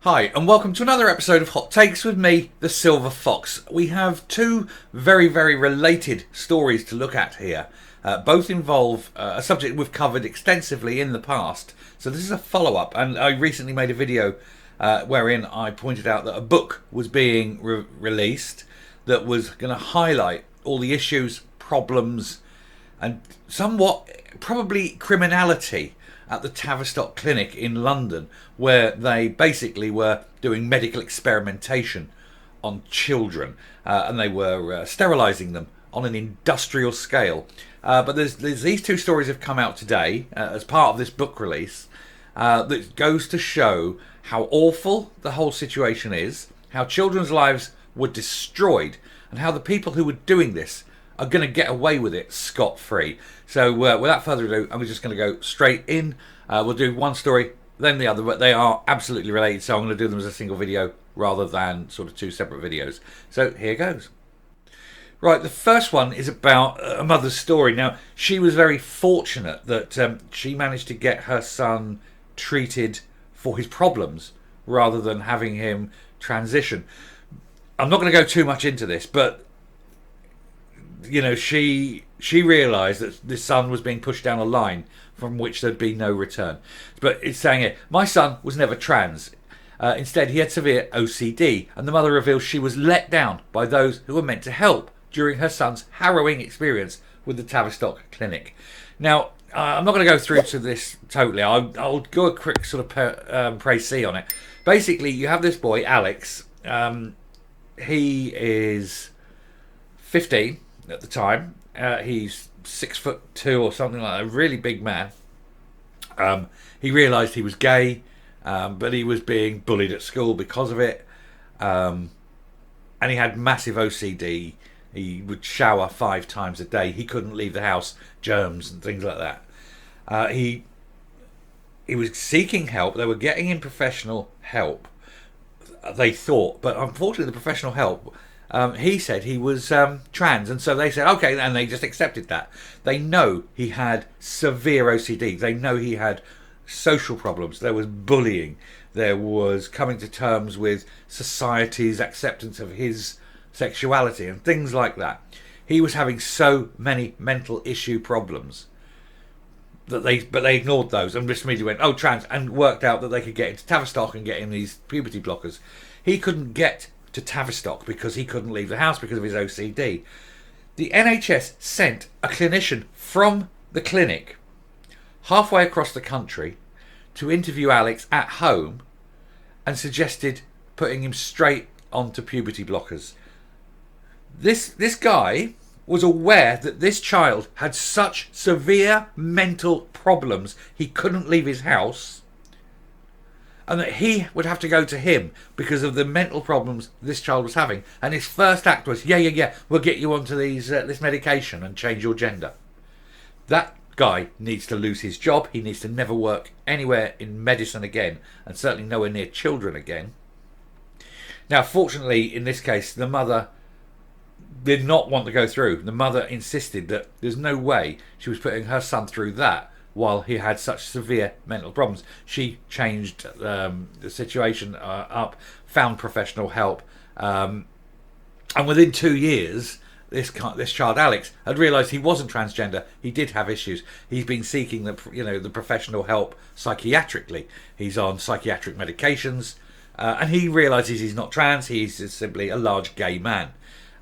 Hi, and welcome to another episode of Hot Takes with me, the Silver Fox. We have two very, very related stories to look at here. Both involve a subject we've covered extensively in the past. So this is a follow-up, and I recently made a video wherein I pointed out that a book was being released that was going to highlight all the issues, problems, and somewhat probably criminality at the Tavistock Clinic in London, where they basically were doing medical experimentation on children, and they were sterilising them on an industrial scale. But there's these two stories have come out today as part of this book release that goes to show how awful the whole situation is, how children's lives were destroyed, and how the people who were doing this are going to get away with it scot-free. So without further ado, I'm just going to go straight in. We'll do one story, then the other, but they are absolutely related, so I'm going to do them as a single video rather than sort of two separate videos. So here goes. Right, the first one is about a mother's story. Now, she was very fortunate that she managed to get her son treated for his problems rather than having him transition. I'm not going to go too much into this, but you know, she realised that this son was being pushed down a line from which there'd be no return. But it's saying here, my son was never trans. Instead, he had severe OCD, and the mother reveals she was let down by those who were meant to help during her son's harrowing experience with the Tavistock Clinic. Now, I'm not going to go through to this totally. I'll go a quick sort of précis on it. Basically, you have this boy, Alex. He is 15 at the time. He's 6'2" or something like that, a really big man. He realised he was gay, but he was being bullied at school because of it. And he had massive OCD. He would shower 5 times a day. He couldn't leave the house, germs and things like that. He was seeking help. They were getting him professional help, they thought, but unfortunately the professional help, he said he was trans, and so they said okay, and they just accepted that. They know he had severe OCD. They know he had social problems. There was bullying. There was coming to terms with society's acceptance of his sexuality and things like that. He was having so many mental issue problems that they ignored those and just immediately went, oh, trans, and worked out that they could get into Tavistock and get him these puberty blockers. He couldn't get to Tavistock because he couldn't leave the house because of his OCD. The NHS sent a clinician from the clinic halfway across the country to interview Alex at home and suggested putting him straight onto puberty blockers. This guy was aware that this child had such severe mental problems he couldn't leave his house, and that he would have to go to him because of the mental problems this child was having. And his first act was, yeah, we'll get you onto this medication and change your gender. That guy needs to lose his job. He needs to never work anywhere in medicine again, and certainly nowhere near children again. Now, fortunately, in this case, the mother did not want to go through. The mother insisted that there's no way she was putting her son through that while he had such severe mental problems. She changed the situation up, found professional help, and within 2 years, this child Alex had realised he wasn't transgender. He did have issues. He's been seeking the professional help psychiatrically. He's on psychiatric medications, and he realises he's not trans. He's just simply a large gay man.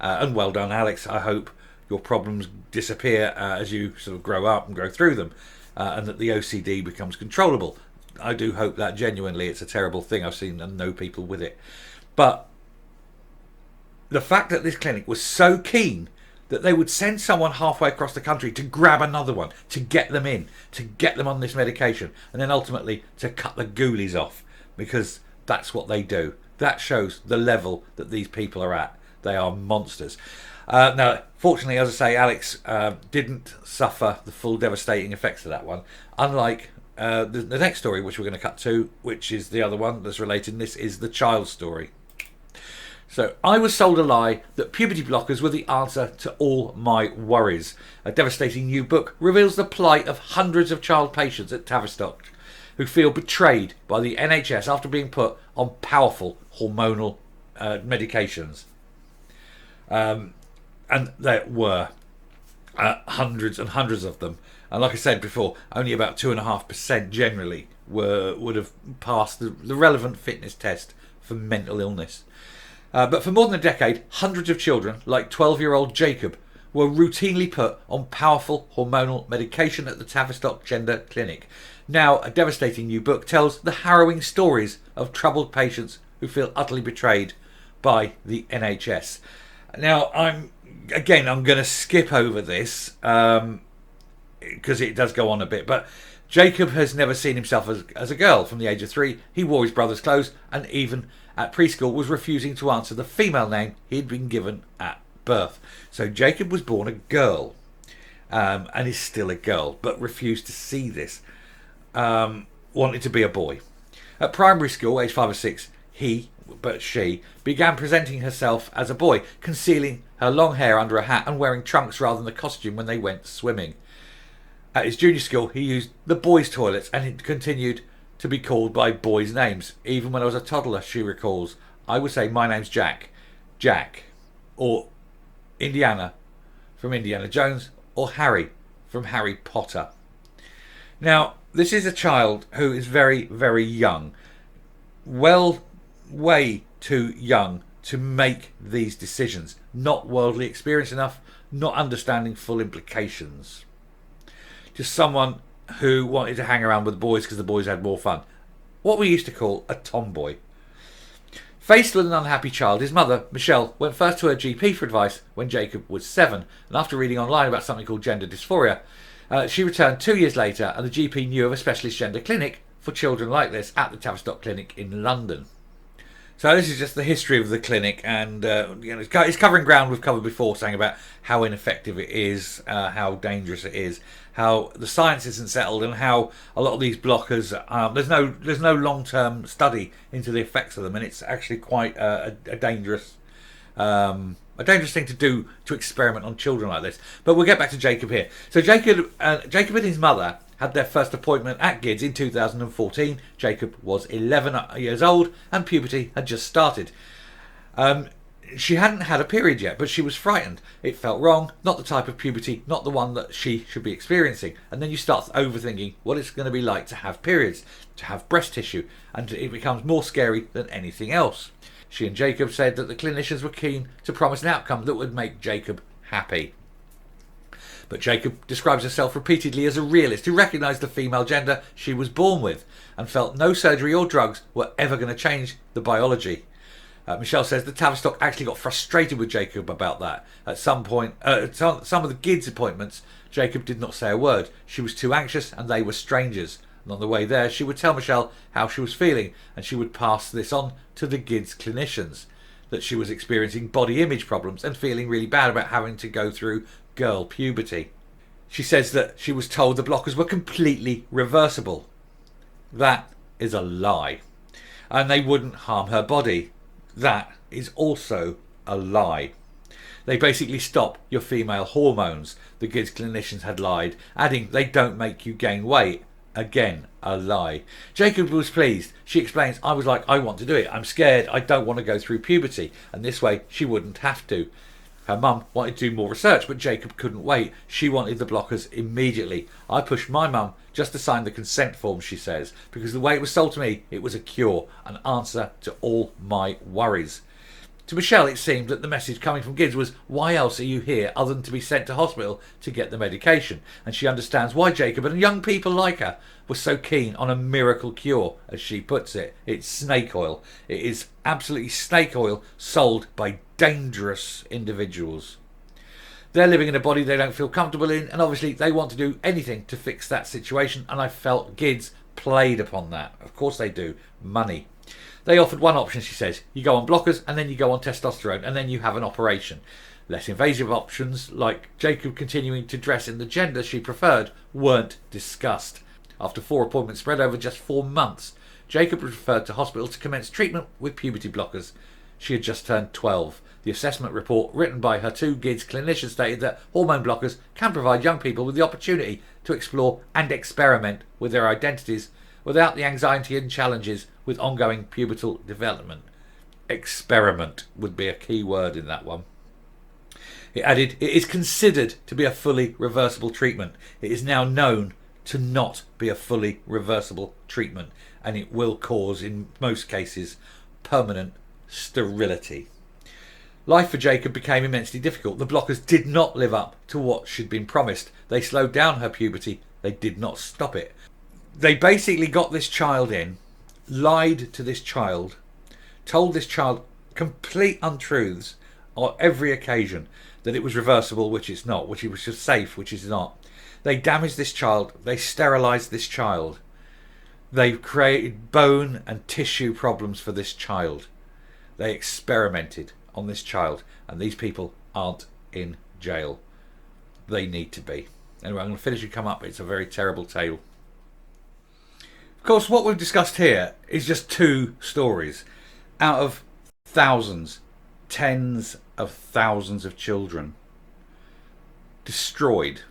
And well done, Alex. I hope your problems disappear as you sort of grow up and grow through them, and that the OCD becomes controllable. I do hope that genuinely. It's a terrible thing. I've seen and know people with it. But the fact that this clinic was so keen that they would send someone halfway across the country to grab another one, to get them in, to get them on this medication, and then ultimately to cut the ghoulies off, because that's what they do. That shows the level that these people are at. They are monsters. Now, fortunately, as I say, Alex didn't suffer the full devastating effects of that one. Unlike the next story, which we're going to cut to, which is the other one that's related, and this is the child story. So, I was sold a lie that puberty blockers were the answer to all my worries. A devastating new book reveals the plight of hundreds of child patients at Tavistock who feel betrayed by the NHS after being put on powerful hormonal medications. And there were hundreds and hundreds of them. And like I said before, only about 2.5% generally would have passed the relevant fitness test for mental illness. But for more than a decade, hundreds of children, like 12-year-old Jacob, were routinely put on powerful hormonal medication at the Tavistock Clinic. Now, a devastating new book tells the harrowing stories of troubled patients who feel utterly betrayed by the NHS. Now, I'm going to skip over this because it does go on a bit, but Jacob has never seen himself as a girl. From the age of 3, he wore his brother's clothes, and even at preschool was refusing to answer the female name he had been given at birth. So Jacob was born a girl, and is still a girl, but refused to see this. Wanted to be a boy. At primary school, age 5 or 6, she began presenting herself as a boy, concealing her long hair under a hat and wearing trunks rather than the costume when they went swimming. At his junior school, he used the boys' toilets and it continued to be called by boys' names. Even when I was a toddler, she recalls, I would say, my name's Jack, or Indiana from Indiana Jones, or Harry from Harry Potter. Now, this is a child who is very, very young. Way too young to make these decisions. Not worldly experienced enough, not understanding full implications. Just someone who wanted to hang around with the boys because the boys had more fun. What we used to call a tomboy. Faced with an unhappy child, his mother, Michelle, went first to her GP for advice when Jacob was 7, and after reading online about something called gender dysphoria, she returned 2 years later, and the GP knew of a specialist gender clinic for children like this at the Tavistock Clinic in London. So this is just the history of the clinic, and it's covering ground we've covered before, saying about how ineffective it is, how dangerous it is, how the science isn't settled, and how a lot of these blockers, there's no long-term study into the effects of them, and it's actually quite a dangerous thing to do, to experiment on children like this. But we'll get back to Jacob here. So Jacob and his mother had their first appointment at GIDS in 2014. Jacob was 11 years old and puberty had just started. She hadn't had a period yet, but she was frightened. It felt wrong, not the type of puberty, not the one that she should be experiencing. And then you start overthinking what it's going to be like to have periods, to have breast tissue, and it becomes more scary than anything else. She and Jacob said that the clinicians were keen to promise an outcome that would make Jacob happy. But Jacob describes herself repeatedly as a realist who recognised the female gender she was born with and felt no surgery or drugs were ever going to change the biology. Michelle says that Tavistock actually got frustrated with Jacob about that. At some point, some of the GIDS appointments, Jacob did not say a word. She was too anxious and they were strangers. And on the way there, she would tell Michelle how she was feeling, and she would pass this on to the GIDS clinicians, that she was experiencing body image problems and feeling really bad about having to go through girl puberty. She says that she was told the blockers were completely reversible. That is a lie. And they wouldn't harm her body. That is also a lie. They basically stop your female hormones. The GIDS clinicians had lied, adding they don't make you gain weight. Again, a lie. Jacob was pleased. She explains, I was like, I want to do it. I'm scared. I don't want to go through puberty. And this way she wouldn't have to. Her mum wanted to do more research, but Jacob couldn't wait. She wanted the blockers immediately. I pushed my mum just to sign the consent form, she says, because the way it was sold to me, it was a cure, an answer to all my worries. To Michelle, it seemed that the message coming from GIDS was, why else are you here other than to be sent to hospital to get the medication? And she understands why Jacob and young people like her were so keen on a miracle cure, as she puts it. It's snake oil. It is absolutely snake oil sold by dangerous individuals. They're living in a body they don't feel comfortable in, and obviously they want to do anything to fix that situation, and I felt GIDS played upon that. Of course they do. Money. They offered one option, she says. You go on blockers, and then you go on testosterone, and then you have an operation. Less invasive options, like Jacob continuing to dress in the gender she preferred, weren't discussed. After 4 appointments spread over just 4 months, Jacob was referred to hospital to commence treatment with puberty blockers. She had just turned 12. The assessment report written by her 2 GIDS clinicians stated that hormone blockers can provide young people with the opportunity to explore and experiment with their identities without the anxiety and challenges with ongoing pubertal development. Experiment would be a key word in that one. It added, it is considered to be a fully reversible treatment. It is now known to not be a fully reversible treatment, and it will cause, in most cases, permanent sterility. Life for Jacob became immensely difficult. The blockers did not live up to what she'd been promised. They slowed down her puberty. They did not stop it. They basically got this child in, lied to this child, told this child complete untruths on every occasion, that it was reversible, which it's not, which it was just safe, which is not. They damaged this child. They sterilised this child. They created bone and tissue problems for this child. They experimented on this child, and these people aren't in jail. They need to be. Anyway, I'm going to finish and come up. It's a very terrible tale. Of course, what we've discussed here is just 2 stories out of thousands, tens of thousands of children destroyed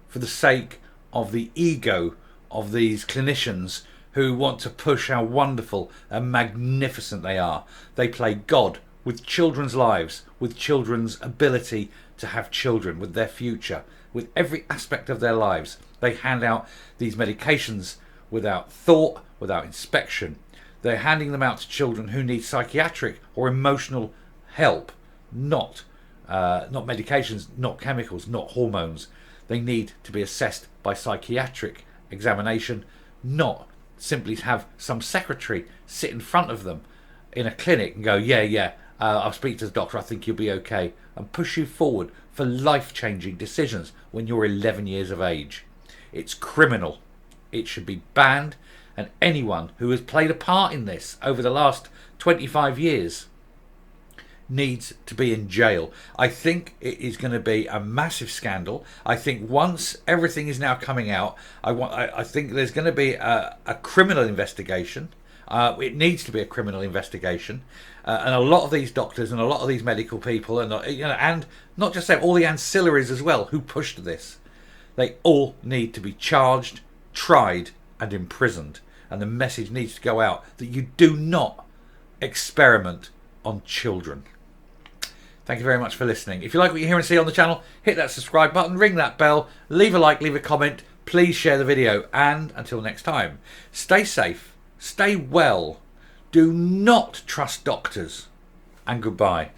for the sake of the ego of these clinicians who want to push how wonderful and magnificent they are. They play God with children's lives, with children's ability to have children, with their future, with every aspect of their lives. They hand out these medications without thought, without inspection. They're handing them out to children who need psychiatric or emotional help, not medications, not chemicals, not hormones. They need to be assessed by psychiatric examination, not simply have some secretary sit in front of them in a clinic and go, I'll speak to the doctor, I think you'll be okay, and push you forward for life-changing decisions when you're 11 years of age. It's criminal. It should be banned, and anyone who has played a part in this over the last 25 years needs to be in jail. I think it is going to be a massive scandal. I think once everything is now coming out, I think there's going to be a criminal investigation. It needs to be a criminal investigation, and a lot of these doctors and a lot of these medical people, and not just them, all the ancillaries as well who pushed this, they all need to be charged, tried, and imprisoned. And the message needs to go out that you do not experiment on children. Thank you very much for listening. If you like what you hear and see on the channel, hit that subscribe button, ring that bell, leave a like, leave a comment, please share the video, and until next time, stay safe, stay well, do not trust doctors, and goodbye.